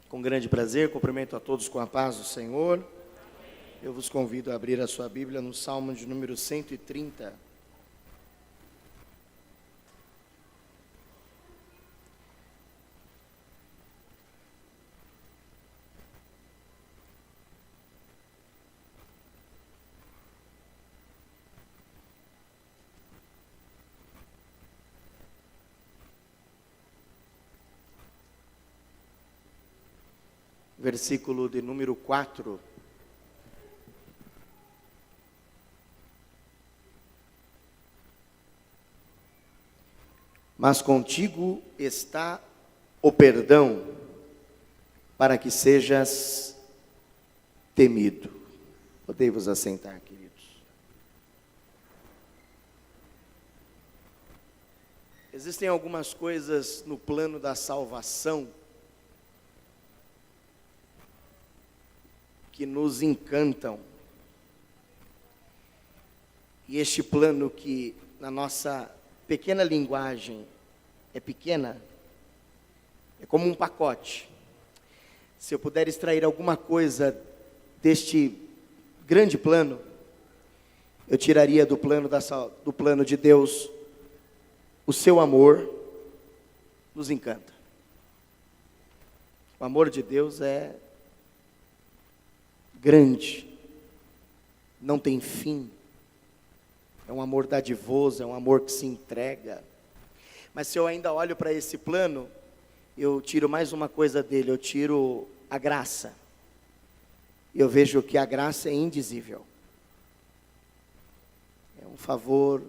Com grande prazer, cumprimento a todos com a paz do Senhor. Eu vos convido a abrir a sua Bíblia no Salmo de número 130. Versículo de número 4. Mas contigo está o perdão, para que sejas temido. Podei-vos assentar, queridos. Existem algumas coisas no plano da salvação que nos encantam. E este plano que na nossa pequena linguagem é pequena, é como um pacote. Se eu puder extrair alguma coisa deste grande plano, eu tiraria do plano de Deus o seu amor nos encanta. O amor de Deus é grande, não tem fim, é um amor dadivoso, é um amor que se entrega. Mas se eu ainda olho para esse plano, eu tiro mais uma coisa dele, eu tiro a graça. Eu vejo que a graça é indizível, é um favor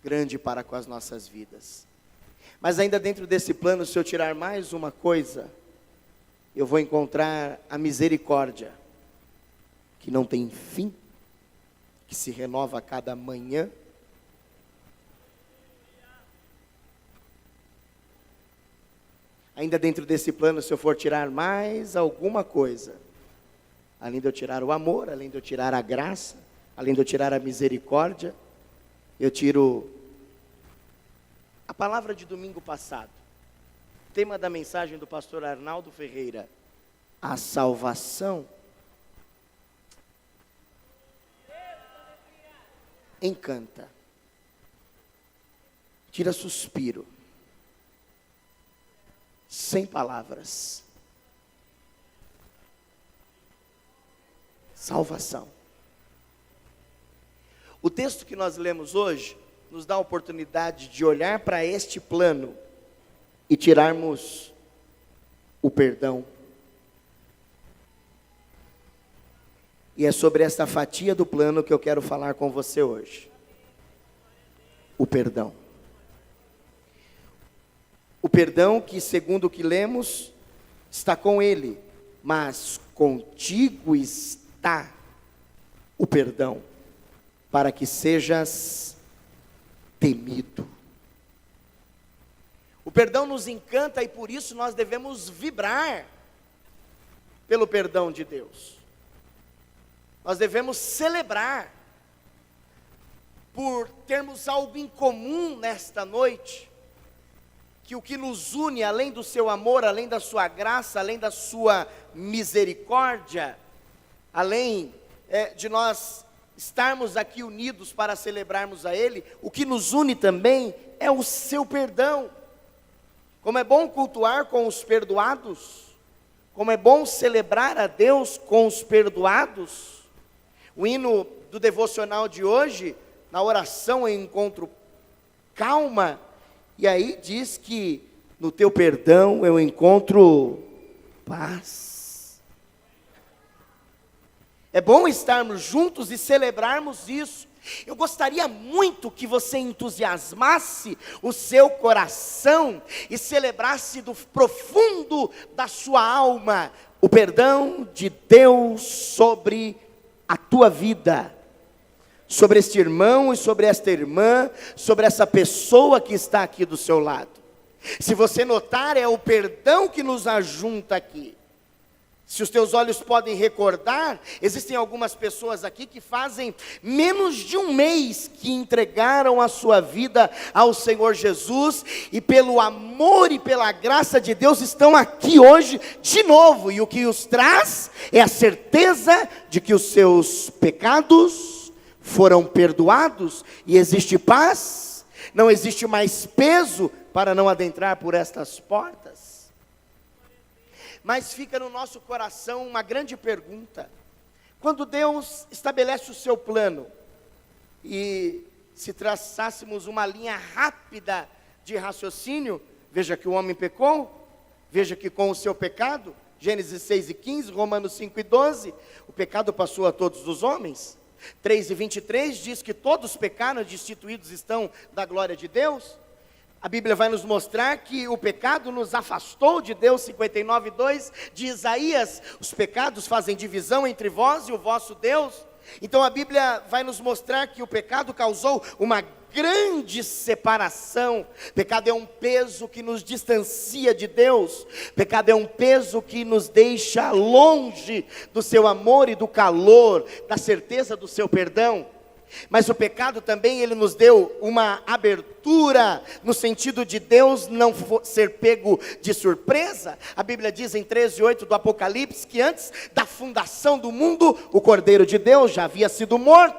grande para com as nossas vidas. Mas ainda dentro desse plano, se eu tirar mais uma coisa, eu vou encontrar a misericórdia, que não tem fim, que se renova a cada manhã. Ainda dentro desse plano, se eu for tirar mais alguma coisa, além de eu tirar o amor, além de eu tirar a graça, além de eu tirar a misericórdia, eu tiro a palavra de domingo passado. Tema da mensagem do pastor Arnaldo Ferreira: a salvação encanta, tira suspiro, sem palavras. Salvação. O texto que nós lemos hoje nos dá a oportunidade de olhar para este plano e tirarmos o perdão. E é sobre esta fatia do plano que eu quero falar com você hoje. O perdão. O perdão que, segundo o que lemos, está com ele, mas contigo está o perdão, para que sejas temido. O perdão nos encanta e por isso nós devemos vibrar pelo perdão de Deus. Nós devemos celebrar por termos algo em comum nesta noite, que o que nos une, além do seu amor, além da sua graça, além da sua misericórdia, além de nós estarmos aqui unidos para celebrarmos a Ele, o que nos une também é o seu perdão. Como é bom cultuar com os perdoados, como é bom celebrar a Deus com os perdoados. O hino do devocional de hoje, na oração eu encontro calma, e aí diz que no teu perdão eu encontro paz. É bom estarmos juntos e celebrarmos isso. Eu gostaria muito que você entusiasmasse o seu coração e celebrasse do profundo da sua alma o perdão de Deus sobre a tua vida, sobre este irmão e sobre esta irmã, sobre essa pessoa que está aqui do seu lado. Se você notar, é o perdão que nos ajunta aqui. Se os teus olhos podem recordar, existem algumas pessoas aqui que fazem menos de um mês que entregaram a sua vida ao Senhor Jesus, e pelo amor e pela graça de Deus estão aqui hoje de novo, e o que os traz é a certeza de que os seus pecados foram perdoados, e existe paz, não existe mais peso para não adentrar por estas portas. Mas fica no nosso coração uma grande pergunta: quando Deus estabelece o seu plano, e se traçássemos uma linha rápida de raciocínio, veja que o homem pecou, veja que com o seu pecado, Gênesis 6:15, Romanos 5:12, o pecado passou a todos os homens. 3:23 diz que todos pecaram, destituídos estão da glória de Deus. A Bíblia vai nos mostrar que o pecado nos afastou de Deus. 59:2 de Isaías: os pecados fazem divisão entre vós e o vosso Deus. Então a Bíblia vai nos mostrar que o pecado causou uma grande separação. Pecado é um peso que nos distancia de Deus. Pecado é um peso que nos deixa longe do seu amor e do calor, da certeza do seu perdão. Mas o pecado também, ele nos deu uma abertura, no sentido de Deus não ser pego de surpresa. A Bíblia diz em 13:8 do Apocalipse, que antes da fundação do mundo, o Cordeiro de Deus já havia sido morto.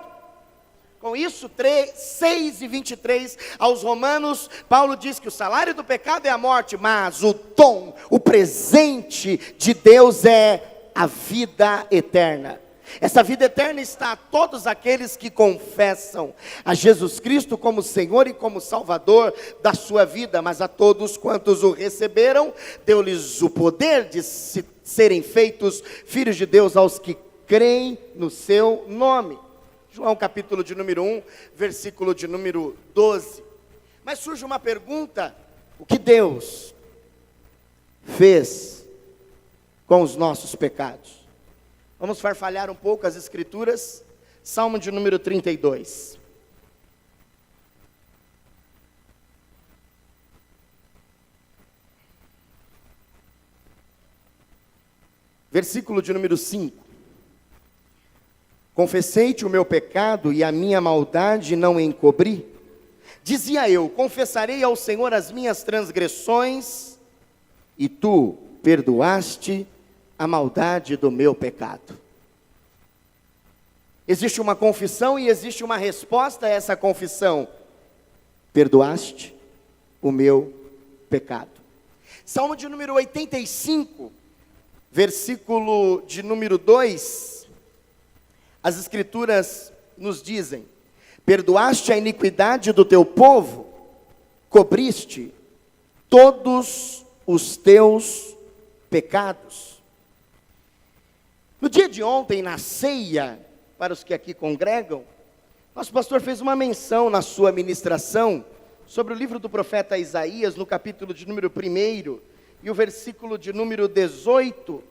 Com isso, 6:23 aos Romanos, Paulo diz que o salário do pecado é a morte, mas o dom, o presente de Deus é a vida eterna. Essa vida eterna está a todos aqueles que confessam a Jesus Cristo como Senhor e como Salvador da sua vida. Mas a todos quantos o receberam, deu-lhes o poder de serem feitos filhos de Deus, aos que creem no seu nome. João capítulo de número 1, versículo de número 12. Mas surge uma pergunta: o que Deus fez com os nossos pecados? Vamos farfalhar um pouco as escrituras. Salmo de número 32. Versículo de número 5. Confessei-te o meu pecado e a minha maldade não encobri. Dizia eu: confessarei ao Senhor as minhas transgressões, e tu perdoaste a maldade do meu pecado. Existe uma confissão e existe uma resposta a essa confissão: perdoaste o meu pecado. Salmo de número 85, versículo de número 2, as escrituras nos dizem: perdoaste a iniquidade do teu povo, cobriste todos os teus pecados. No dia de ontem, na ceia, para os que aqui congregam, nosso pastor fez uma menção na sua ministração sobre o livro do profeta Isaías, no capítulo de número 1, e o versículo de número 18,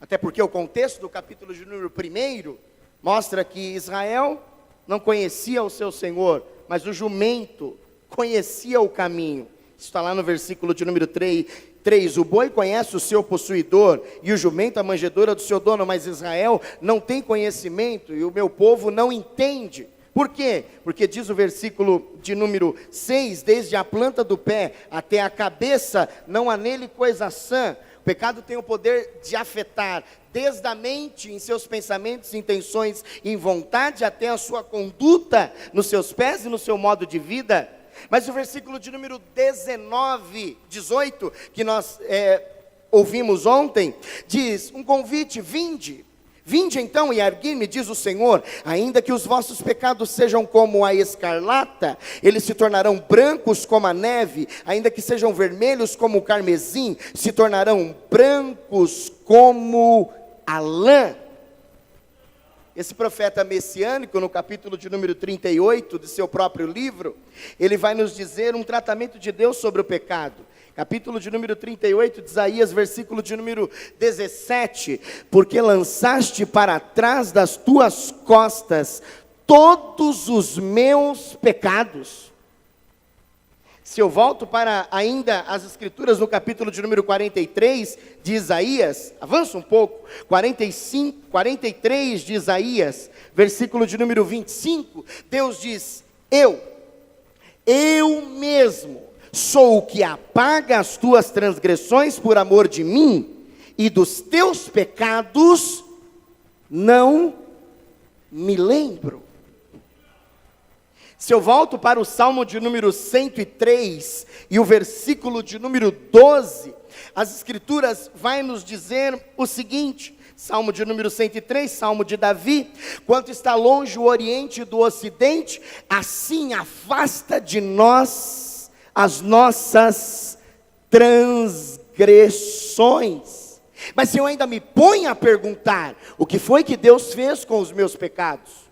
até porque o contexto do capítulo de número 1 mostra que Israel não conhecia o seu Senhor, mas o jumento conhecia o caminho. Isso está lá no versículo de número 3, o boi conhece o seu possuidor, e o jumento a manjedoura do seu dono, mas Israel não tem conhecimento, e o meu povo não entende. Por quê? Porque diz o versículo de número 6, desde a planta do pé até a cabeça, não há nele coisa sã. O pecado tem o poder de afetar desde a mente, em seus pensamentos, intenções, em vontade, até a sua conduta, nos seus pés e no seu modo de vida. Mas o versículo de número 18, que nós ouvimos ontem, diz um convite: vinde. Vinde então e ergui-me, diz o Senhor, ainda que os vossos pecados sejam como a escarlata, eles se tornarão brancos como a neve, ainda que sejam vermelhos como o carmesim, se tornarão brancos como a lã. Esse profeta messiânico, no capítulo de número 38 de seu próprio livro, ele vai nos dizer um tratamento de Deus sobre o pecado. Capítulo de número 38 de Isaías, versículo de número 17: porque lançaste para trás das tuas costas todos os meus pecados. Se eu volto para ainda as escrituras no capítulo de número 43 de Isaías, avança um pouco, 43 de Isaías, versículo de número 25, Deus diz: eu mesmo sou o que apaga as tuas transgressões por amor de mim, e dos teus pecados não me lembro. Se eu volto para o Salmo de número 103 e o versículo de número 12, as Escrituras vai nos dizer o seguinte, Salmo de número 103, Salmo de Davi: quanto está longe o Oriente do Ocidente, assim afasta de nós as nossas transgressões. Mas se eu ainda me ponho a perguntar, o que foi que Deus fez com os meus pecados?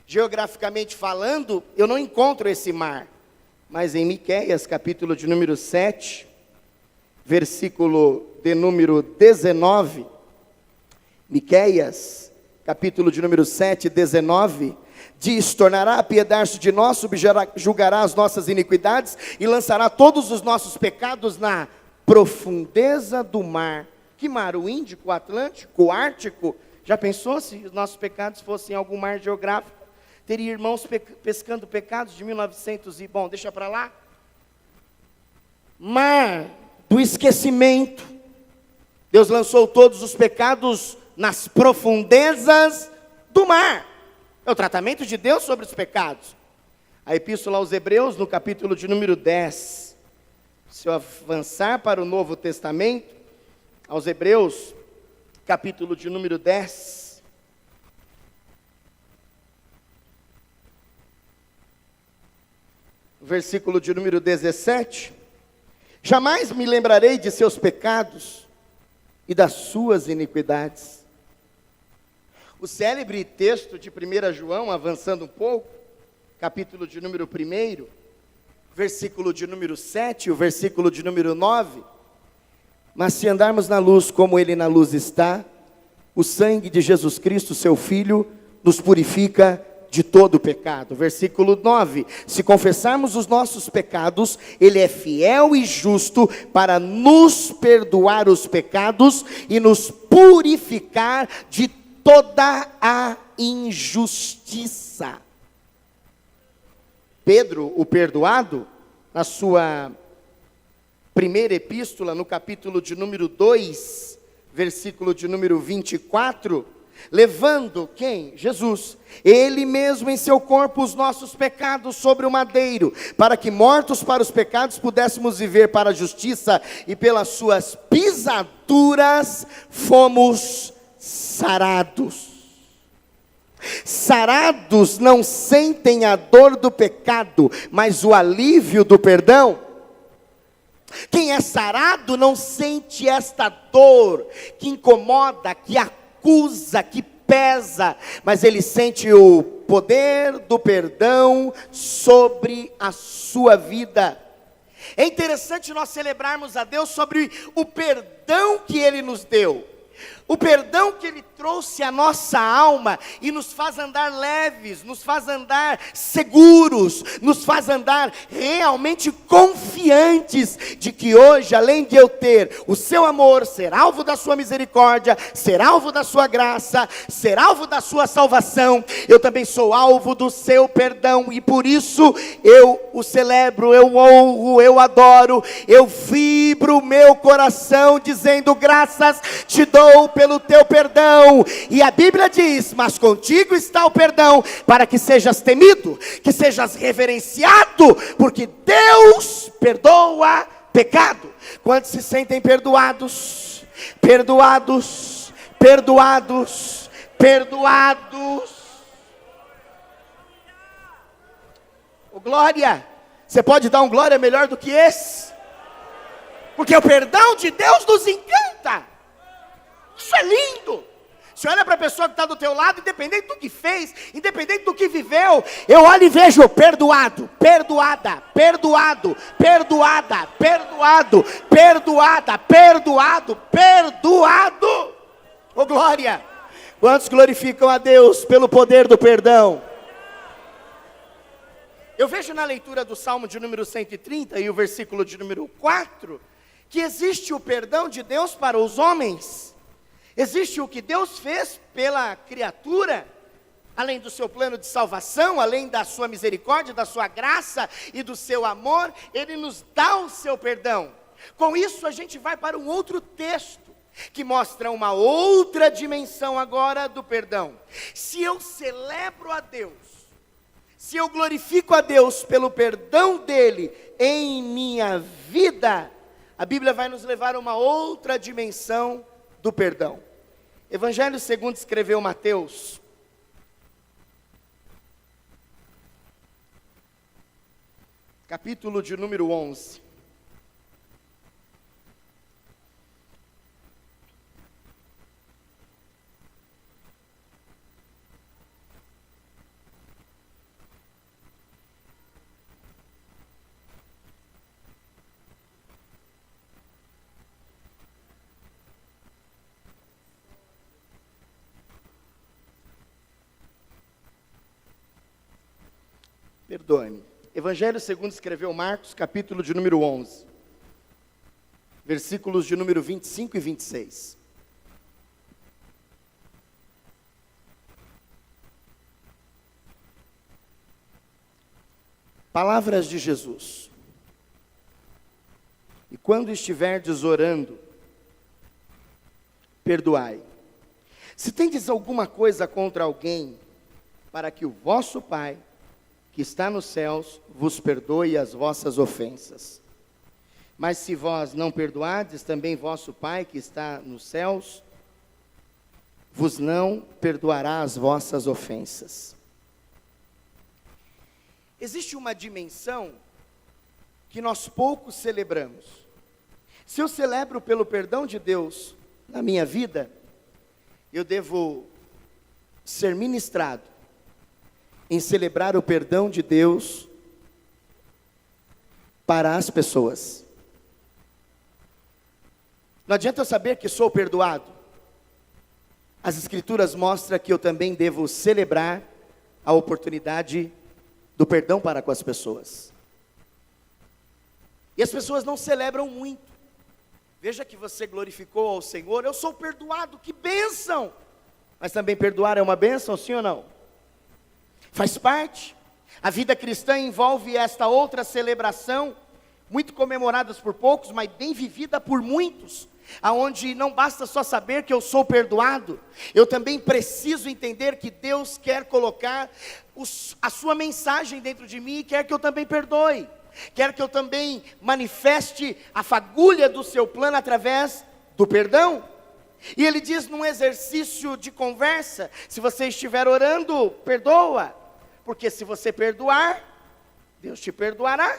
Geograficamente falando, eu não encontro esse mar, mas em Miqueias, capítulo de número 7, versículo de número 19, Miqueias, capítulo de número 7, 19, diz: tornará a apiedar-se de nós, subjugará as nossas iniquidades e lançará todos os nossos pecados na profundeza do mar. Que mar? O Índico, o Atlântico, o Ártico? Já pensou se os nossos pecados fossem em algum mar geográfico? Teria irmãos pescando pecados de 1900 e, bom, deixa para lá. Mar do esquecimento. Deus lançou todos os pecados nas profundezas do mar. É o tratamento de Deus sobre os pecados. A epístola aos Hebreus, no capítulo de número 10. Se eu avançar para o Novo Testamento, aos Hebreus, capítulo de número 10. Versículo de número 17, jamais me lembrarei de seus pecados e das suas iniquidades. O célebre texto de 1 João, avançando um pouco, capítulo de número 1, versículo de número 7, o versículo de número 9, mas se andarmos na luz como Ele na luz está, o sangue de Jesus Cristo, seu Filho, nos purifica de todo o pecado. Versículo 9, se confessarmos os nossos pecados, Ele é fiel e justo para nos perdoar os pecados e nos purificar de toda a injustiça. Pedro, o perdoado, na sua primeira epístola, no capítulo de número 2, versículo de número 24, levando quem? Jesus. Ele mesmo em seu corpo os nossos pecados sobre o madeiro, para que mortos para os pecados pudéssemos viver para a justiça, e pelas suas pisaduras fomos sarados. Sarados não sentem a dor do pecado, mas o alívio do perdão. Quem é sarado não sente esta dor que incomoda, que acusa, que pesa, mas ele sente o poder do perdão sobre a sua vida. É interessante nós celebrarmos a Deus sobre o perdão que Ele nos deu. O perdão que Ele trouxe à nossa alma e nos faz andar leves, nos faz andar seguros, nos faz andar realmente confiantes de que hoje, além de eu ter o seu amor, ser alvo da sua misericórdia, ser alvo da sua graça, ser alvo da sua salvação, eu também sou alvo do seu perdão, e por isso eu o celebro, eu honro, eu adoro, eu vibro o meu coração dizendo: graças te dou pelo teu perdão. E a Bíblia diz: mas contigo está o perdão, para que sejas temido, que sejas reverenciado, porque Deus perdoa pecado. Quantos se sentem perdoados? Perdoados, perdoados, perdoados. Oh, glória! Você pode dar um glória melhor do que esse? Porque o perdão de Deus nos encanta. Isso é lindo. Você olha para a pessoa que está do teu lado, independente do que fez, independente do que viveu, eu olho e vejo perdoado, perdoada, perdoado, perdoada, perdoado, perdoada, perdoado, perdoado. Oh, glória! Quantos glorificam a Deus pelo poder do perdão? Eu vejo na leitura do Salmo de número 130 e o versículo de número 4, que existe o perdão de Deus para os homens. Existe o que Deus fez pela criatura, além do seu plano de salvação, além da sua misericórdia, da sua graça e do seu amor, Ele nos dá o seu perdão. Com isso a gente vai para um outro texto, que mostra uma outra dimensão agora do perdão. Se eu celebro a Deus, se eu glorifico a Deus pelo perdão dEle em minha vida, a Bíblia vai nos levar a uma outra dimensão do perdão. Evangelho segundo escreveu Mateus, capítulo de número 11. Perdoe-me. Evangelho segundo escreveu Marcos, capítulo de número 11, versículos de número 25 e 26. Palavras de Jesus. E quando estiverdes orando, perdoai. Se tendes alguma coisa contra alguém, para que o vosso Pai, que está nos céus, vos perdoe as vossas ofensas. Mas se vós não perdoardes, também vosso Pai, que está nos céus, vos não perdoará as vossas ofensas. Existe uma dimensão que nós pouco celebramos. Se eu celebro pelo perdão de Deus na minha vida, eu devo ser ministrado em celebrar o perdão de Deus para as pessoas. Não adianta eu saber que sou perdoado. As Escrituras mostram que eu também devo celebrar a oportunidade do perdão para com as pessoas. E as pessoas não celebram muito. Veja que você glorificou ao Senhor, eu sou perdoado, que bênção! Mas também perdoar é uma bênção, sim ou não? Faz parte. A vida cristã envolve esta outra celebração, muito comemorada por poucos, mas bem vivida por muitos, aonde não basta só saber que eu sou perdoado, eu também preciso entender que Deus quer colocar a sua mensagem dentro de mim e quer que eu também perdoe, quer que eu também manifeste a fagulha do seu plano através do perdão. E ele diz num exercício de conversa: se você estiver orando, perdoa, porque se você perdoar, Deus te perdoará.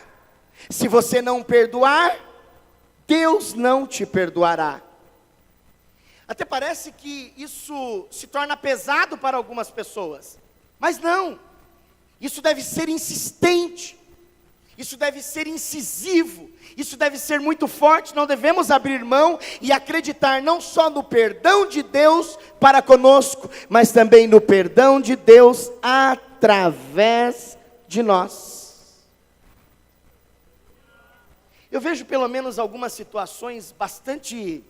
Se você não perdoar, Deus não te perdoará. Até parece que isso se torna pesado para algumas pessoas, mas não, isso deve ser insistente, isso deve ser incisivo, isso deve ser muito forte. Não devemos abrir mão e acreditar não só no perdão de Deus para conosco, mas também no perdão de Deus através de nós. Eu vejo pelo menos algumas situações bastante,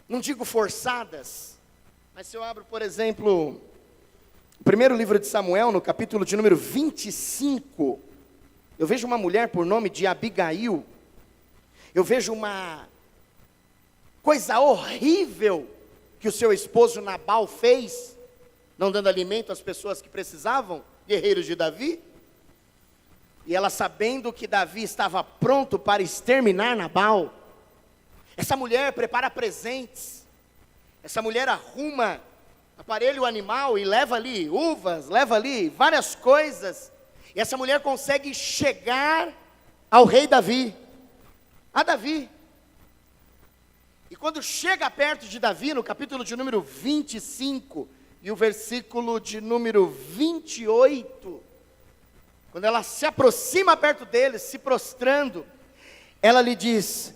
não digo forçadas, mas se eu abro, por exemplo, o primeiro livro de Samuel, no capítulo de número 25, eu vejo uma mulher por nome de Abigail. Eu vejo uma coisa horrível que o seu esposo Nabal fez, não dando alimento às pessoas que precisavam, guerreiros de Davi. E ela, sabendo que Davi estava pronto para exterminar Nabal, essa mulher prepara presentes, essa mulher arruma aparelho animal e leva ali uvas, leva ali várias coisas, e essa mulher consegue chegar ao rei Davi, a Davi. E quando chega perto de Davi, no capítulo de número 25, e o versículo de número 28, quando ela se aproxima perto dele, se prostrando, ela lhe diz: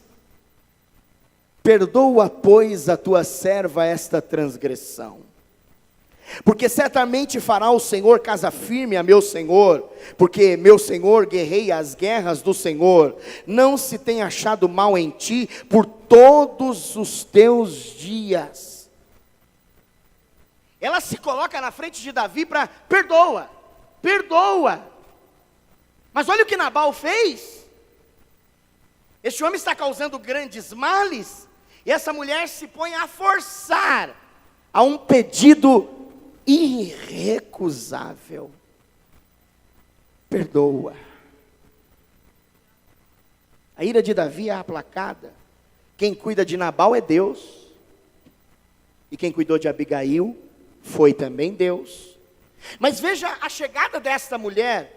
perdoa, pois, a tua serva esta transgressão. Porque certamente fará o Senhor casa firme a meu Senhor, porque meu Senhor guerreia as guerras do Senhor. Não se tem achado mal em ti por todos os teus dias. Ela se coloca na frente de Davi para perdoa. Mas olha o que Nabal fez. Este homem está causando grandes males, e essa mulher se põe a forçar a um pedido irrecusável. Perdoa. A ira de Davi é aplacada. Quem cuida de Nabal é Deus. E quem cuidou de Abigail foi também Deus. Mas veja a chegada desta mulher.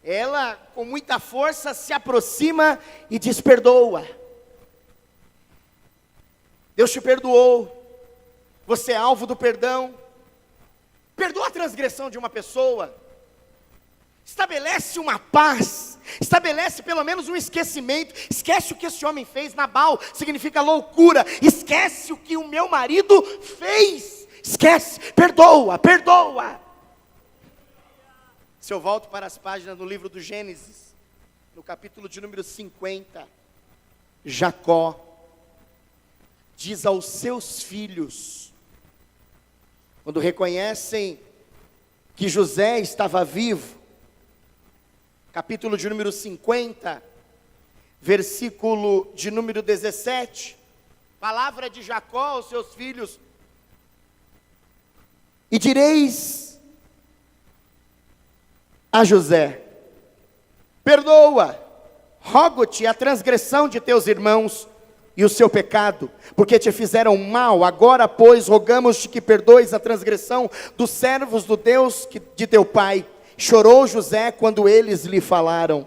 Ela, com muita força, se aproxima e diz: perdoa. Deus te perdoou. Você é alvo do perdão. Perdoa a transgressão de uma pessoa. Estabelece uma paz. Estabelece pelo menos um esquecimento. Esquece o que esse homem fez. Nabal significa loucura. Esquece o que o meu marido fez. Esquece. Perdoa. Se eu volto para as páginas do livro do Gênesis, no capítulo de número 50, Jacó diz aos seus filhos, quando reconhecem que José estava vivo, capítulo de número 50, versículo de número 17, palavra de Jacó aos seus filhos: e direis a José: perdoa, rogo-te a transgressão de teus irmãos e o seu pecado, porque te fizeram mal. Agora, pois, rogamos-te que perdoes a transgressão dos servos do Deus de teu pai. Chorou José quando eles lhe falaram.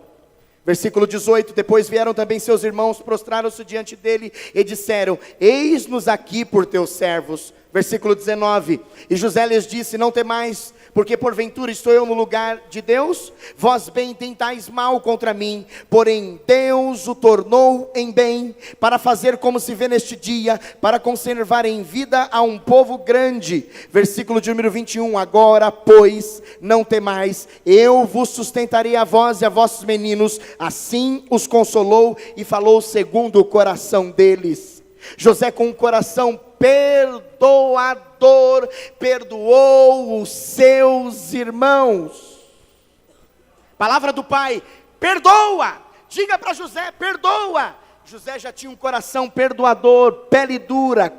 Versículo 18, depois vieram também seus irmãos, prostraram-se diante dele e disseram: eis-nos aqui por teus servos. Versículo 19, e José lhes disse: não temais, porque porventura estou eu no lugar de Deus? Vós bem tentais mal contra mim, porém Deus o tornou em bem, para fazer como se vê neste dia, para conservar em vida a um povo grande. Versículo de número 21, agora pois não temais, eu vos sustentarei a vós e a vossos meninos. Assim os consolou e falou segundo o coração deles. José, com um coração perdoador, perdoou os seus irmãos. Palavra do pai: perdoa. Diga para José: perdoa. José já tinha um coração perdoador, pele dura,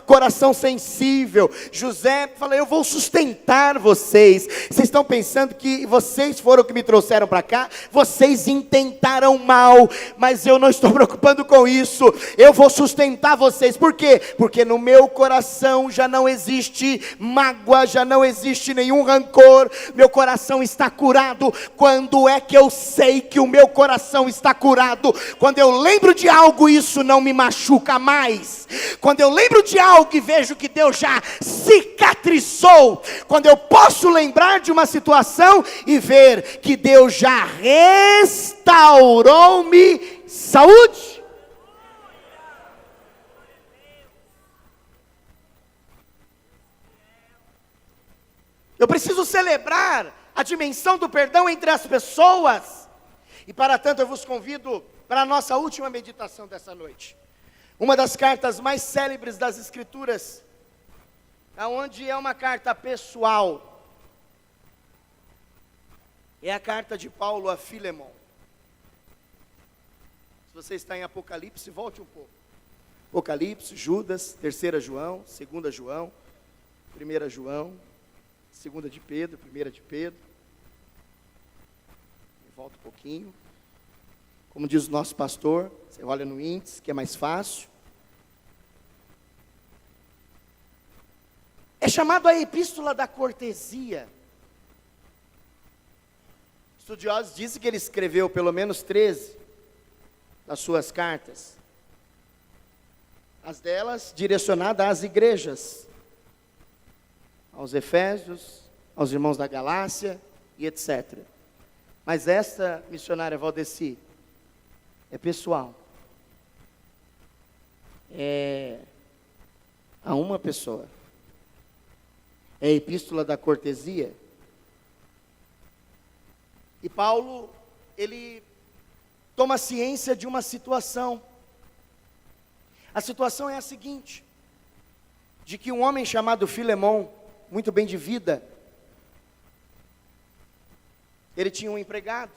coração sensível. José falou: eu vou sustentar vocês. Vocês estão pensando que vocês foram que me trouxeram para cá? Vocês intentaram mal, mas eu não estou preocupando com isso. Eu vou sustentar vocês. Por quê? Porque no meu coração já não existe mágoa, já não existe nenhum rancor. Meu coração está curado. Quando é que eu sei que o meu coração está curado? Quando eu lembro de algo, isso não me machuca mais. Quando eu lembro de algo e vejo que Deus já cicatrizou. Quando eu posso lembrar de uma situação e ver que Deus já restaurou-me saúde. Eu preciso celebrar a dimensão do perdão entre as pessoas. E para tanto eu vos convido para a nossa última meditação dessa noite. Uma das cartas mais célebres das Escrituras, onde é uma carta pessoal, é a carta de Paulo a Filemon. Se você está em Apocalipse, volte um pouco. Apocalipse, Judas, 3 João, 2 João, 1 João, 2 de Pedro, 1 de Pedro. Volta um pouquinho. Como diz o nosso pastor, você olha no índice, que é mais fácil. É chamado a epístola da cortesia. Estudiosos dizem que ele escreveu pelo menos 13 das suas cartas. As delas direcionadas às igrejas, aos Efésios, aos irmãos da Galácia e etc. Mas esta, missionária Valdeci, é pessoal. É a uma pessoa. É a epístola da cortesia. E Paulo, ele toma ciência de uma situação. A situação é a seguinte: de que um homem chamado Filemão, muito bem de vida, ele tinha um empregado,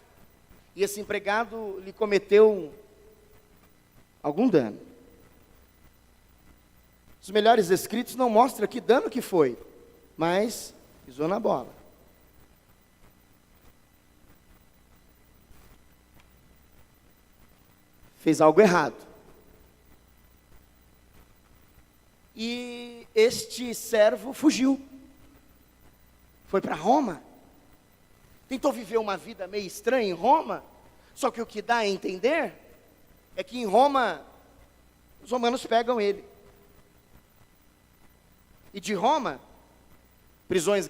e esse empregado lhe cometeu algum dano. Os melhores escritos não mostram que dano que foi, mas pisou na bola. Fez algo errado. E este servo fugiu. Foi para Roma. Tentou viver uma vida meio estranha em Roma. Só que o que dá a entender é que em Roma os romanos pegam ele. E de Roma, prisões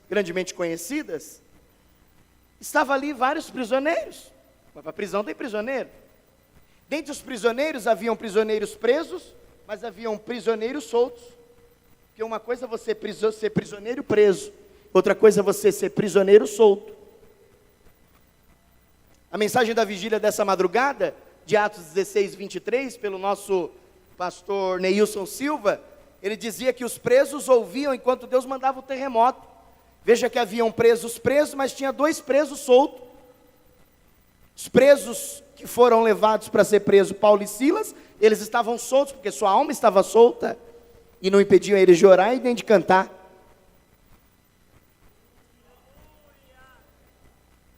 grandemente conhecidas, estava ali vários prisioneiros. Mas para a prisão tem prisioneiro. Dentre os prisioneiros haviam prisioneiros presos, mas haviam prisioneiros soltos. Porque uma coisa é você ser prisioneiro preso, outra coisa é você ser prisioneiro solto. A mensagem da vigília dessa madrugada, de Atos 16, 23, pelo nosso pastor Neilson Silva, ele dizia que os presos ouviam enquanto Deus mandava o terremoto. Veja que haviam presos, mas tinha 2 presos soltos. Os presos que foram levados para ser presos, Paulo e Silas, eles estavam soltos, porque sua alma estava solta, e não impediam eles de orar e nem de cantar.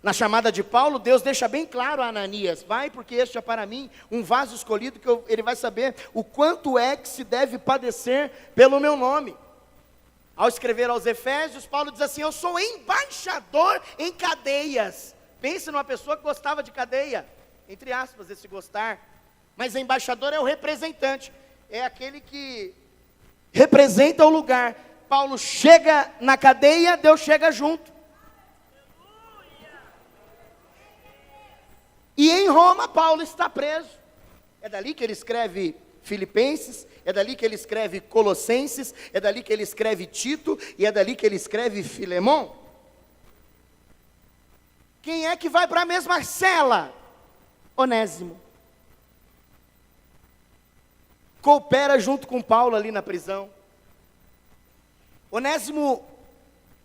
Na chamada de Paulo, Deus deixa bem claro a Ananias: vai, porque este é para mim um vaso escolhido, que ele vai saber o quanto é que se deve padecer pelo meu nome. Ao escrever aos Efésios, Paulo diz assim: eu sou embaixador em cadeias. Pense numa pessoa que gostava de cadeia, entre aspas, esse gostar. Mas embaixador é o representante, é aquele que representa o lugar. Paulo chega na cadeia, Deus chega junto. E em Roma, Paulo está preso. É dali que ele escreve Filipenses, é dali que ele escreve Colossenses, é dali que ele escreve Tito, e é dali que ele escreve Filemão. Quem é que vai para a mesma cela? Onésimo. Coopera junto com Paulo ali na prisão. Onésimo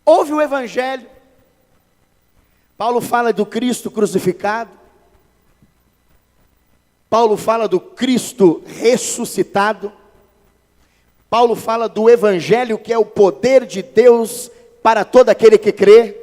ouve o evangelho. Paulo fala do Cristo crucificado. Paulo fala do Cristo ressuscitado. Paulo fala do evangelho, que é o poder de Deus para todo aquele que crê.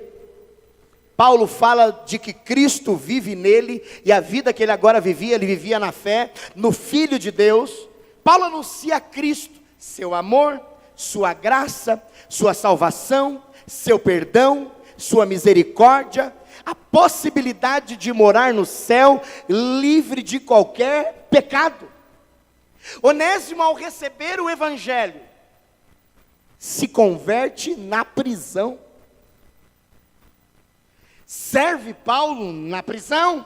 Paulo fala de que Cristo vive nele, e a vida que ele agora vivia, ele vivia na fé, no Filho de Deus. Paulo anuncia Cristo, seu amor, sua graça, sua salvação, seu perdão, sua misericórdia, a possibilidade de morar no céu, livre de qualquer pecado. Onésimo, ao receber o evangelho, se converte na prisão. Serve Paulo na prisão.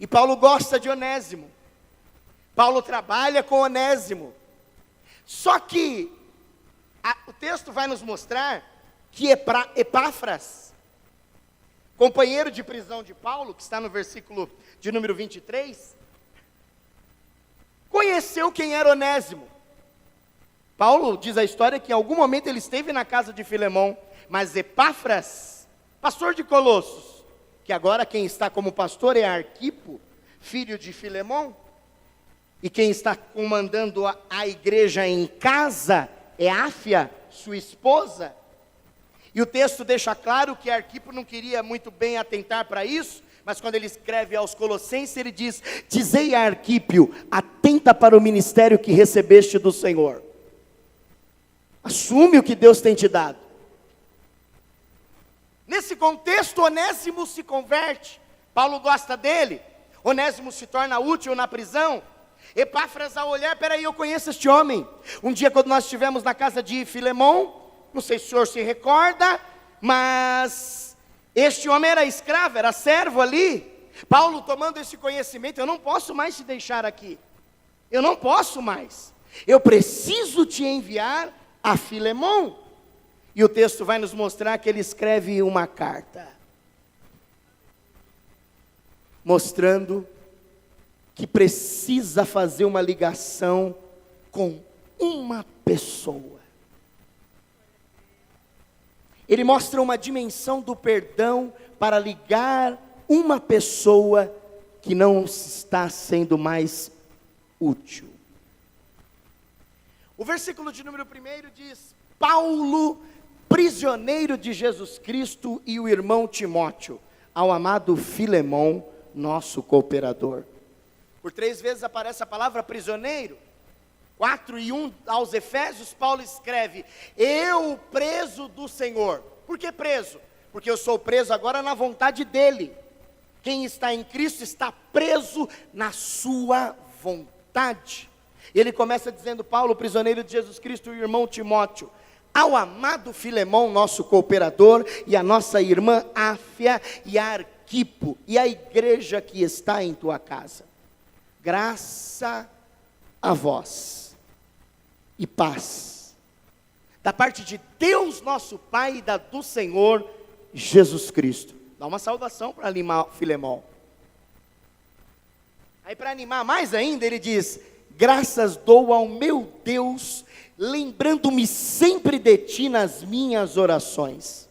E Paulo gosta de Onésimo. Paulo trabalha com Onésimo. Só que o texto vai nos mostrar que Epáfras, companheiro de prisão de Paulo, que está no versículo de número 23, conheceu quem era Onésimo. Paulo diz a história que em algum momento ele esteve na casa de Filemão, mas Epáfras, pastor de Colossos, que agora quem está como pastor é Arquipo, filho de Filemão, e quem está comandando a igreja em casa é Áfia, sua esposa. E o texto deixa claro que Arquipo não queria muito bem atentar para isso, mas quando ele escreve aos Colossenses, ele diz: dizei a Arquípio, atenta para o ministério que recebeste do Senhor. Assume o que Deus tem te dado. Nesse contexto, Onésimo se converte. Paulo gosta dele. Onésimo se torna útil na prisão. Epáfras, ao olhar: peraí, eu conheço este homem. Um dia, quando nós estivemos na casa de Filemão, não sei se o senhor se recorda, mas este homem era escravo, era servo ali. Paulo, tomando esse conhecimento: eu não posso mais te deixar aqui. Eu não posso mais. Eu preciso te enviar a Filemão. E o texto vai nos mostrar que ele escreve uma carta, mostrando que precisa fazer uma ligação com uma pessoa. Ele mostra uma dimensão do perdão para ligar uma pessoa que não está sendo mais útil. O versículo de número 1 diz: Paulo, prisioneiro de Jesus Cristo, e o irmão Timóteo, ao amado Filemão, nosso cooperador. Por 3 vezes aparece a palavra prisioneiro. 4 e 1 aos Efésios, Paulo escreve: eu preso do Senhor. Por que preso? Porque eu sou preso agora na vontade dele. Quem está em Cristo está preso na sua vontade. E ele começa dizendo: Paulo, prisioneiro de Jesus Cristo, e o irmão Timóteo, ao amado Filemão, nosso cooperador, e a nossa irmã Áfia e a Arquipo, e a igreja que está em tua casa. Graça a vós e paz, da parte de Deus nosso Pai e da do Senhor Jesus Cristo. Dá uma saudação para animar Filemão. Aí, para animar mais ainda, ele diz: graças dou ao meu Deus, lembrando-me sempre de ti nas minhas orações.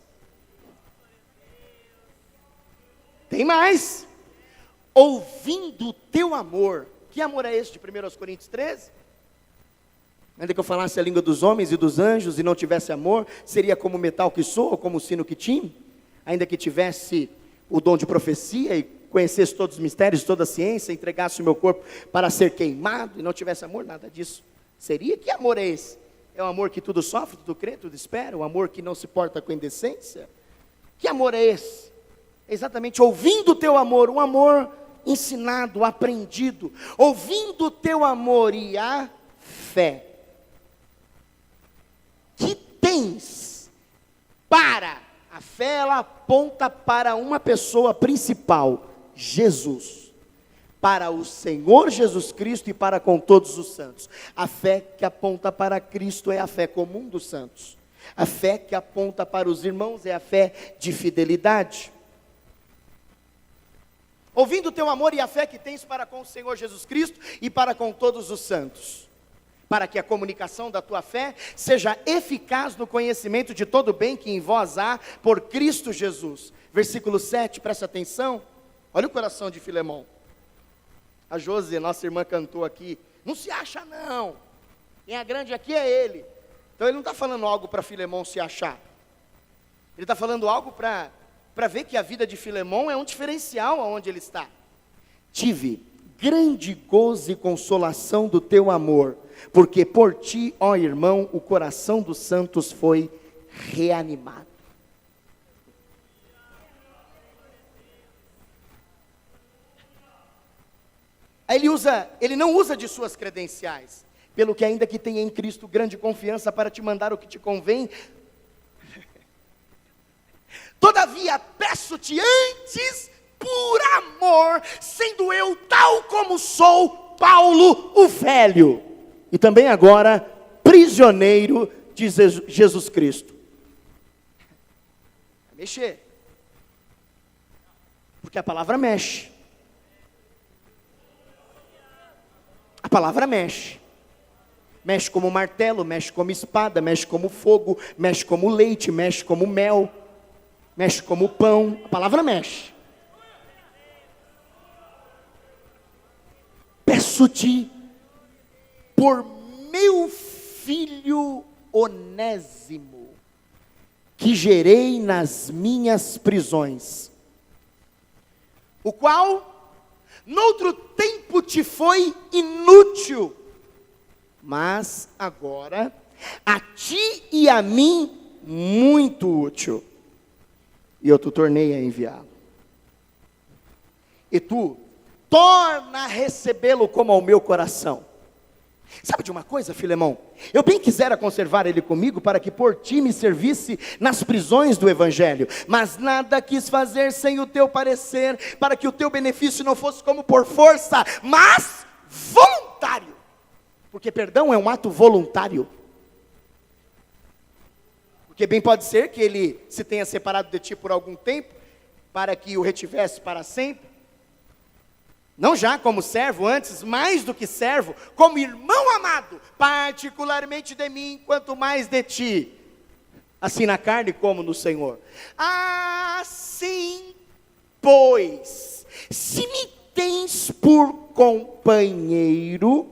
Tem mais. Ouvindo o teu amor. Que amor é esse de 1 Coríntios 13? Ainda que eu falasse a língua dos homens e dos anjos e não tivesse amor, seria como o metal que soa, ou como o sino que tine. Ainda que tivesse o dom de profecia e conhecesse todos os mistérios, toda a ciência, entregasse o meu corpo para ser queimado e não tivesse amor, nada disso seria. Que amor é esse? É o amor que tudo sofre, tudo crê, tudo espera, o amor que não se porta com indecência? Que amor é esse? É exatamente ouvindo o teu amor, um amor ensinado, aprendido, ouvindo o teu amor e a fé que tens para, a fé ela aponta para uma pessoa principal, Jesus, para o Senhor Jesus Cristo e para com todos os santos. A fé que aponta para Cristo é a fé comum dos santos. A fé que aponta para os irmãos é a fé de fidelidade. Ouvindo o teu amor e a fé que tens para com o Senhor Jesus Cristo e para com todos os santos, para que a comunicação da tua fé seja eficaz no conhecimento de todo o bem que em vós há por Cristo Jesus. Versículo 7, presta atenção. Olha o coração de Filemão. A Josi, nossa irmã, cantou aqui: não se acha não, quem é grande aqui é ele. Então ele não está falando algo para Filemão se achar. Ele está falando algo para ver que a vida de Filemão é um diferencial aonde ele está. Tive grande gozo e consolação do teu amor, porque por ti, ó irmão, o coração dos santos foi reanimado. Aí ele não usa de suas credenciais, pelo que ainda que tenha em Cristo grande confiança para te mandar o que te convém, todavia peço-te antes, por amor, sendo eu tal como sou, Paulo o velho, e também agora prisioneiro de Jesus Cristo. Vai mexer, porque a palavra mexe. A palavra mexe. Mexe como martelo, mexe como espada, mexe como fogo, mexe como leite, mexe como mel, mexe como pão. A palavra mexe. Peço-te por meu filho Onésimo, que gerei nas minhas prisões, o qual noutro tempo te foi inútil, mas agora a ti e a mim muito útil, e eu te tornei a enviá-lo. E tu torna a recebê-lo como ao meu coração. Sabe de uma coisa, Filemão? Eu bem quisera conservar ele comigo, para que por ti me servisse nas prisões do Evangelho, mas nada quis fazer sem o teu parecer, para que o teu benefício não fosse como por força, mas voluntário, porque perdão é um ato voluntário. Porque bem pode ser que ele se tenha separado de ti por algum tempo, para que o retivesse para sempre. Não já como servo, antes, mais do que servo, como irmão amado, particularmente de mim, quanto mais de ti, assim na carne como no Senhor. Assim, pois, se me tens por companheiro,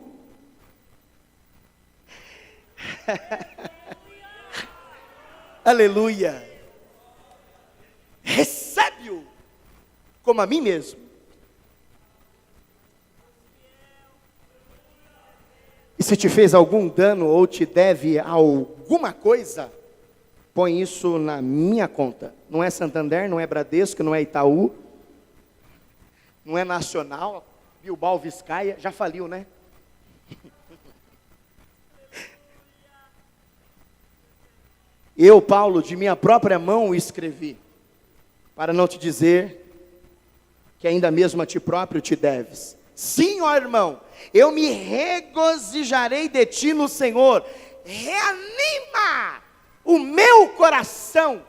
aleluia, recebe-o como a mim mesmo. E se te fez algum dano ou te deve alguma coisa, põe isso na minha conta. Não é Santander, não é Bradesco, não é Itaú, não é Nacional, Bilbao Vizcaya, já faliu, né? Eu, Paulo, de minha própria mão escrevi, para não te dizer que ainda mesmo a ti próprio te deves. Sim, ó irmão, eu me regozijarei de ti no Senhor. Reanima o meu coração.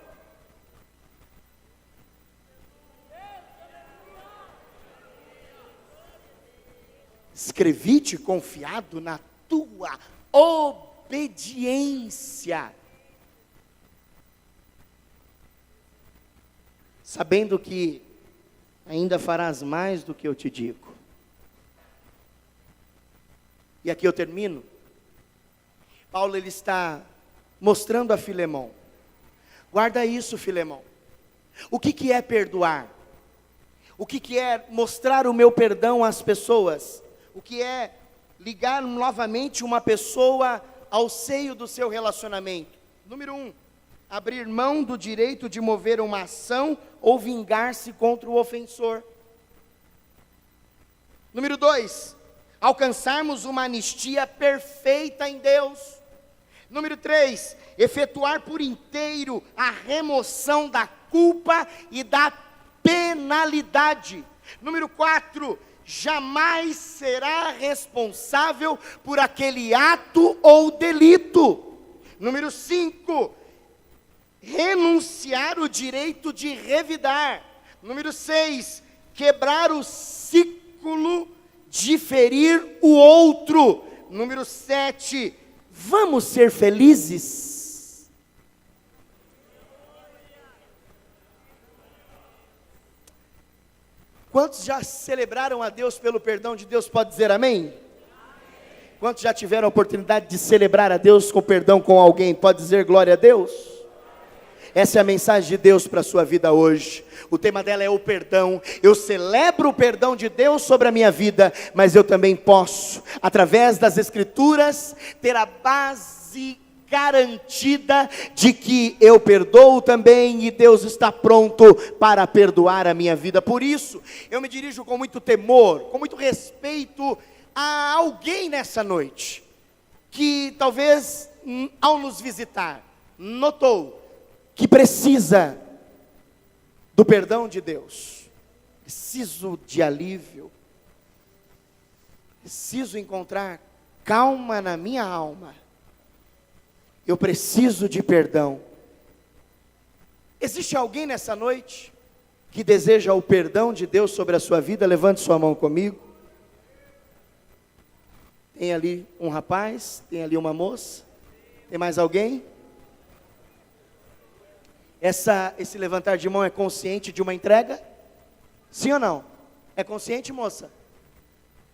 Escrevi-te confiado na tua obediência, sabendo que ainda farás mais do que eu te digo. E aqui eu termino. Paulo ele está mostrando a Filemão. Guarda isso, Filemão. O que é perdoar? O que é mostrar o meu perdão às pessoas? O que é ligar novamente uma pessoa ao seio do seu relacionamento? Número 1, abrir mão do direito de mover uma ação ou vingar-se contra o ofensor. Número 2, alcançarmos uma anistia perfeita em Deus. Número 3, efetuar por inteiro a remoção da culpa e da penalidade. Número 4, jamais será responsável por aquele ato ou delito. Número 5, renunciar o direito de revidar. Número 6, quebrar o ciclo de ferir o outro. Número 7, vamos ser felizes. Quantos já celebraram a Deus pelo perdão de Deus? Pode dizer amém? Quantos já tiveram a oportunidade de celebrar a Deus com perdão com alguém? Pode dizer glória a Deus? Essa é a mensagem de Deus para a sua vida hoje. O tema dela é o perdão. Eu celebro o perdão de Deus sobre a minha vida, mas eu também posso, através das Escrituras, ter a base garantida de que eu perdoo também e Deus está pronto para perdoar a minha vida. Por isso, eu me dirijo com muito temor, com muito respeito a alguém nessa noite, que talvez ao nos visitar, notou que precisa do perdão de Deus. Preciso de alívio. Preciso encontrar calma na minha alma. Eu preciso de perdão. Existe alguém nessa noite que deseja o perdão de Deus sobre a sua vida? Levante sua mão comigo. Tem ali um rapaz, tem ali uma moça. Tem mais alguém? Esse levantar de mão é consciente de uma entrega? Sim ou não? É consciente, moça?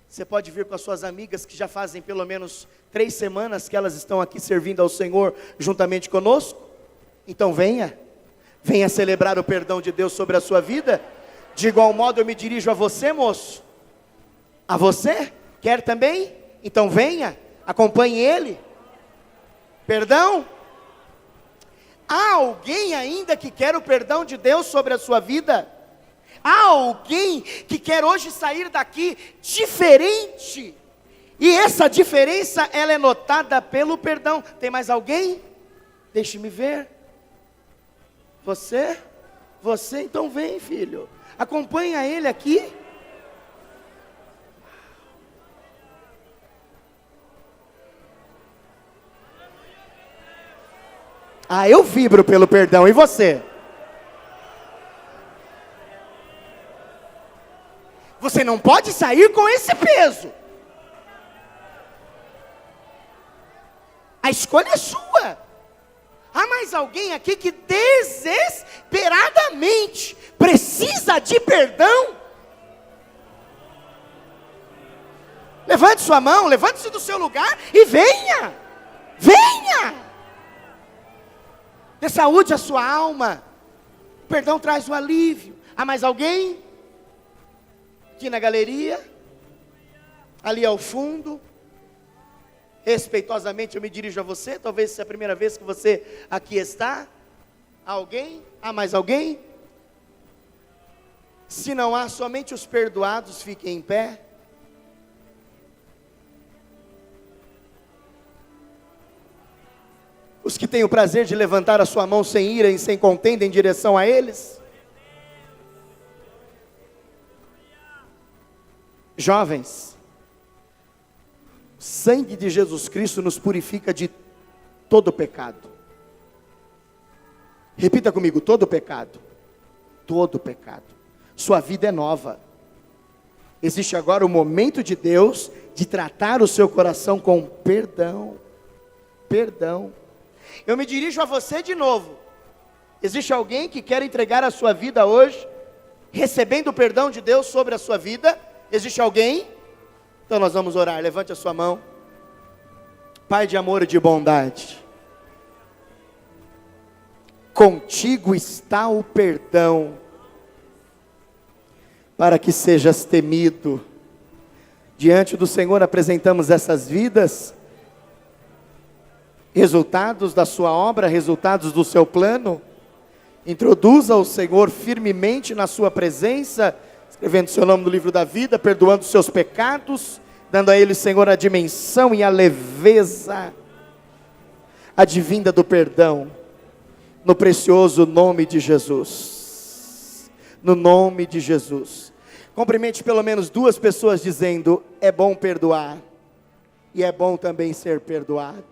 Você pode vir com as suas amigas que já fazem pelo menos 3 semanas que elas estão aqui servindo ao Senhor juntamente conosco? Então venha celebrar o perdão de Deus sobre a sua vida. De igual modo eu me dirijo a você, moço. A você? Quer também? Então venha, acompanhe ele. Perdão? Há alguém ainda que quer o perdão de Deus sobre a sua vida? Há alguém que quer hoje sair daqui diferente? E essa diferença, ela é notada pelo perdão. Tem mais alguém? Deixe-me ver. Você? Você? Então vem, filho. Acompanha ele aqui. Ah, eu vibro pelo perdão, e você? Você não pode sair com esse peso. A escolha é sua. Há mais alguém aqui que desesperadamente precisa de perdão? Levante sua mão, levante-se do seu lugar e venha. Venha. Dê saúde à sua alma. O perdão traz o alívio. Há mais alguém? Aqui na galeria, ali ao fundo. Respeitosamente eu me dirijo a você, talvez seja a primeira vez que você aqui está. Há alguém? Há mais alguém? Se não há, somente os perdoados fiquem em pé. Os que têm o prazer de levantar a sua mão sem ira e sem contenda em direção a eles. Jovens, o sangue de Jesus Cristo nos purifica de todo pecado. Repita comigo, todo pecado. Todo pecado. Sua vida é nova. Existe agora o momento de Deus de tratar o seu coração com perdão. Perdão. Eu me dirijo a você de novo. Existe alguém que quer entregar a sua vida hoje, recebendo o perdão de Deus sobre a sua vida? Existe alguém? Então nós vamos orar, levante a sua mão. Pai de amor e de bondade, contigo está o perdão, para que sejas temido. Diante do Senhor apresentamos essas vidas, resultados da sua obra, resultados do seu plano. Introduza o Senhor firmemente na sua presença, escrevendo seu nome no livro da vida, perdoando os seus pecados, dando a Ele, Senhor, a dimensão e a leveza advinda do perdão, no precioso nome de Jesus. No nome de Jesus. Cumprimente pelo menos 2 pessoas dizendo: é bom perdoar, e é bom também ser perdoado.